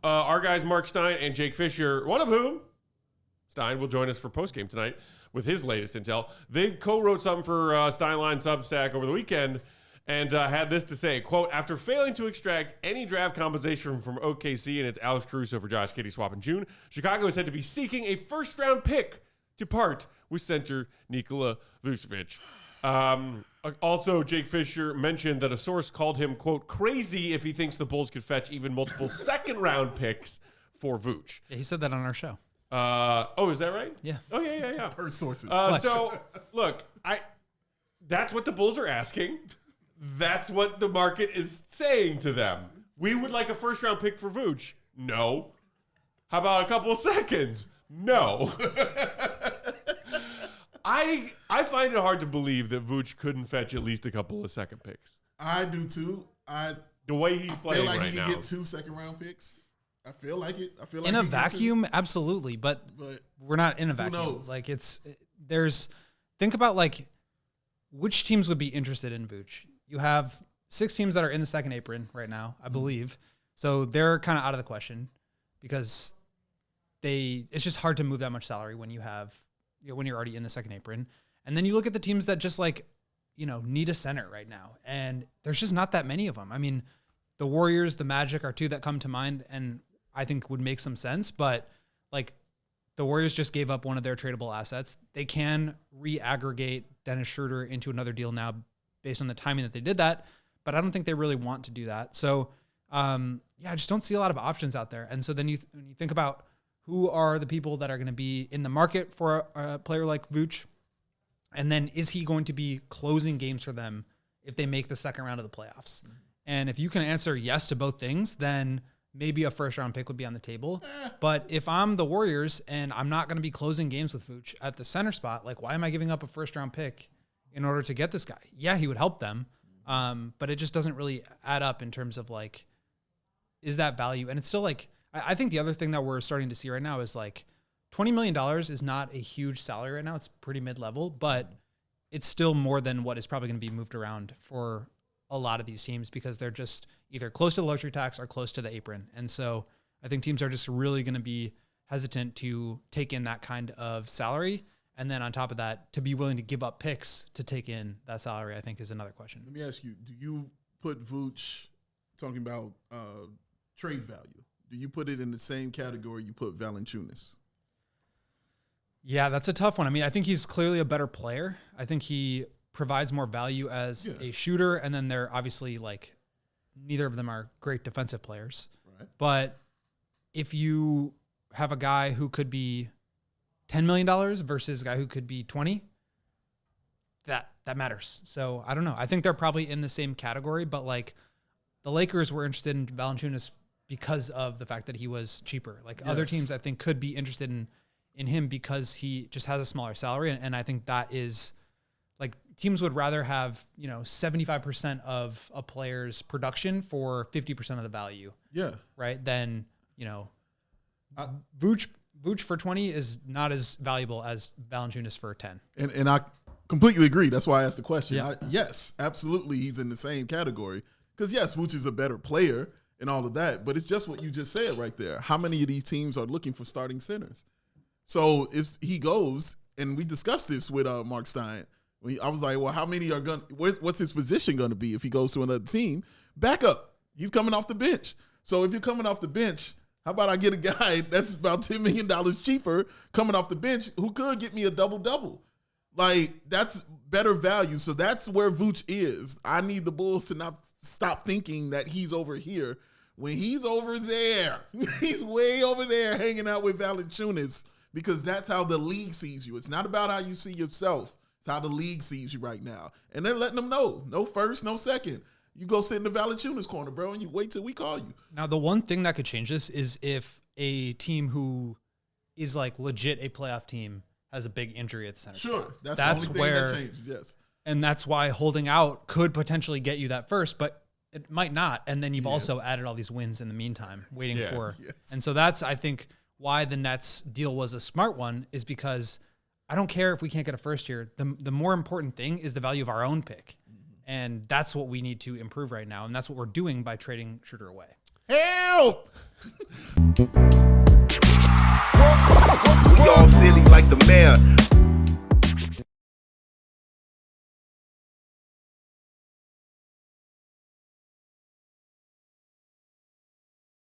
our guys Marc Stein and Jake Fischer, one of whom, Stein, will join us for postgame tonight with his latest intel. They co-wrote something for Steinline Substack over the weekend and had this to say, quote, after failing to extract any draft compensation from OKC and its Alex Caruso for Josh Giddey swap in June, Chicago is said to be seeking a first-round pick to part with center Nikola Vucevic. Also, Jake Fischer mentioned that a source called him, quote, crazy if he thinks the Bulls could fetch even multiple second-round picks for Vooch. Yeah, he said that on our show. Is that right? Yeah. Oh, yeah. Per sources. So, look, that's what the Bulls are asking. That's what the market is saying to them. We would like a first-round pick for Vooch. No. How about a couple of seconds? No. I find it hard to believe that Vooch couldn't fetch at least a couple of second picks. I do too. The way he's playing right now. I feel like he could get 2 second-round picks. I feel like it. In a vacuum, absolutely, but we're not in a vacuum. Who knows? Like think about like which teams would be interested in Vooch. You have 6 teams that are in the second apron right now, I believe. So they're kind of out of the question because it's just hard to move that much salary when you're already in the second apron. And then you look at the teams that just need a center right now. And there's just not that many of them. I mean, the Warriors, the Magic are 2 that come to mind and I think would make some sense, but like the Warriors just gave up one of their tradable assets. They can re-aggregate Dennis Schroeder into another deal now based on the timing that they did that, but I don't think they really want to do that. So, I just don't see a lot of options out there. And so then when you think about who are the people that are going to be in the market for a player like Vooch, and then is he going to be closing games for them if they make the second round of the playoffs? And if you can answer yes to both things, then maybe a first-round pick would be on the table. But if I'm the Warriors and I'm not going to be closing games with Vooch at the center spot, like why am I giving up a first-round pick in order to get this guy? Yeah, he would help them, but it just doesn't really add up in terms of like, is that value? And it's still like, I think the other thing that we're starting to see right now is like $20 million is not a huge salary right now. It's pretty mid-level, but it's still more than what is probably going to be moved around for a lot of these teams because they're just either close to the luxury tax or close to the apron. And so I think teams are just really going to be hesitant to take in that kind of salary. And then on top of that, to be willing to give up picks to take in that salary, I think is another question. Let me ask you, do you put Vooch, talking about trade value, do you put it in the same category you put Valanciunas? Yeah, that's a tough one. I mean, I think he's clearly a better player. I think he provides more value as a shooter, and then they're obviously like neither of them are great defensive players. Right. But if you have a guy who could be $10 million versus a guy who could be 20, that matters. So I don't know. I think they're probably in the same category, but like the Lakers were interested in Valanciunas because of the fact that he was cheaper. Like other teams I think could be interested in him because he just has a smaller salary. And I think that is like teams would rather have, 75% of a player's production for 50% of the value. Yeah. Right. Then, Vooch for 20 is not as valuable as Valanciunas for 10. And I completely agree. That's why I asked the question. Yeah. Yes, absolutely. He's in the same category because yes, Vooch is a better player and all of that, but it's just what you just said right there. How many of these teams are looking for starting centers? So if he goes, and we discussed this with Marc Stein, I was like, well, how many are what's his position going to be if he goes to another team? Backup. He's coming off the bench. So if you're coming off the bench, how about I get a guy that's about $10 million cheaper coming off the bench who could get me a double-double? Like, that's better value. So that's where Vooch is. I need the Bulls to not stop thinking that he's over here when he's over there. He's way over there hanging out with Valanciunas because that's how the league sees you. It's not about how you see yourself. It's how the league sees you right now. And they're letting them know. No first, no second. You go sit in the Valanciunas corner, bro, and you wait till we call you. Now, the one thing that could change this is if a team who is like legit a playoff team has a big injury at the center. Sure. spot. That's the only thing that changes, yes. And that's why holding out could potentially get you that first, but it might not. And then you've also added all these wins in the meantime, waiting for. Yes. And so that's, I think, why the Nets deal was a smart one is because I don't care if we can't get a first year. The more important thing is the value of our own pick. And that's what we need to improve right now. And that's what we're doing by trading Schroeder away. Help! We all silly like the mayor.